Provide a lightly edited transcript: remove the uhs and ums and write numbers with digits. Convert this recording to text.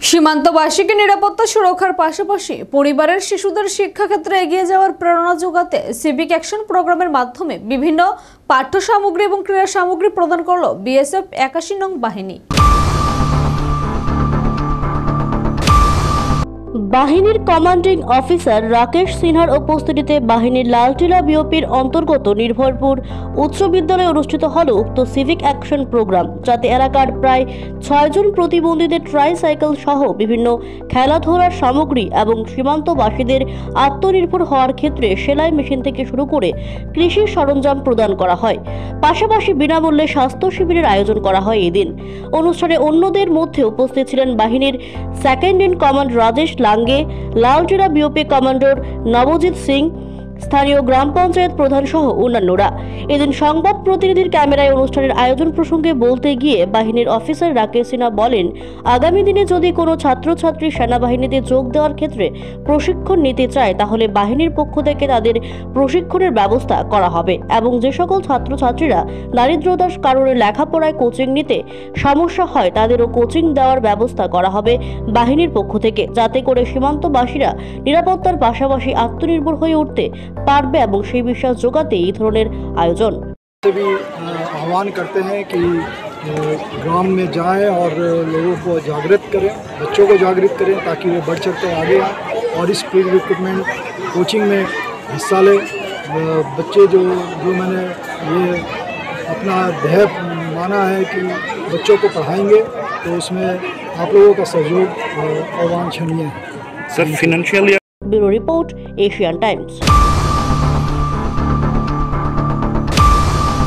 সীমান্তবাসীকে নিরাপত্তা সুরক্ষার পাশাপাশি পরিবারের শিশুদের শিক্ষাক্ষেত্রে এগিয়ে যাওয়ার প্রেরণা যোগাতে সিভিক অ্যাকশন প্রোগ্রামের মাধ্যমে বিভিন্ন পাঠ্য সামগ্রী এবং ক্রীড়া সামগ্রী প্রদান করল বিএসএফ ৮১ নং বাহিনী। বাহিনীর কমান্ডিং অফিসার রাকেশ সিনহার উপস্থিতিতে বাহিনীর লালটিলা বিওপির অন্তর্গত নির্ভরপুর উচ্চ বিদ্যালয়ে অনুষ্ঠিত হল উক্ত সিভিক অ্যাকশন প্রোগ্রাম, যাতে এলাকার প্রায় ৬ জন প্রতিবন্ধীদের ট্রাইসাইকেল সহ বিভিন্ন খেলাধুলার সামগ্রী এবং সীমান্তবাসীদের আত্মনির্ভর হওয়ার ক্ষেত্রে সেলাই মেশিন থেকে শুরু করে কৃষি সরঞ্জাম প্রদান করা হয়। পাশাপাশি বিনামূল্যে স্বাস্থ্য শিবিরের আয়োজন করা হয়। এদিন অনুষ্ঠানে অন্যদের মধ্যে উপস্থিত ছিলেন বাহিনীর second in command Rajesh Lange, Laltila BOP commander Nabajit Singh, স্থানীয় গ্রাম পঞ্চায়েত প্রধান সহ অন্যান্যরা। এদিন সংবাদ প্রতিনিধির ক্যামেরায় অনুষ্ঠানের আয়োজন প্রসঙ্গে বলতে গিয়ে বাহিনীর অফিসার রাকেশ সিনহা বলেন, আগামী দিনে যদি কোনো ছাত্রছাত্রী সেনাবাহিনীতে যোগ দেওয়ার ক্ষেত্রে প্রশিক্ষণ নিতে চায়, তাহলে বাহিনীর পক্ষ থেকে তাদের প্রশিক্ষণের ব্যবস্থা করা হবে এবং যে সকল ছাত্রছাত্রীরা দারিদ্রতার কারণে লেখাপড়ায় কোচিং নিতে সমস্যা হয়, তাদেরও কোচিং দেওয়ার ব্যবস্থা করা হবে বাহিনীর পক্ষ থেকে, যাতে করে সীমান্তবাসীরা নিরাপত্তার পাশাপাশি আত্মনির্ভর হয়ে উঠতে পারবে এবং সেই বিশ্বাস যোগাতে এই ধরনের আয়োজন। भी आह्वान करते हैं कि ग्राम में जाएं और लोगों को जागृत करें, बच्चों को जागृत करें ताकि वे बढ़ चढ़ कर आगे आएँ और इस प्री रिक्रूटमेंट कोचिंग में हिस्सा लें। बच्चे जो मैंने ये अपना ध्येय माना है कि बच्चों को पढ़ाएंगे, तो उसमें आप लोगों का सहयोग अवांछनीय है। Sir, financial bureau report, Asian times.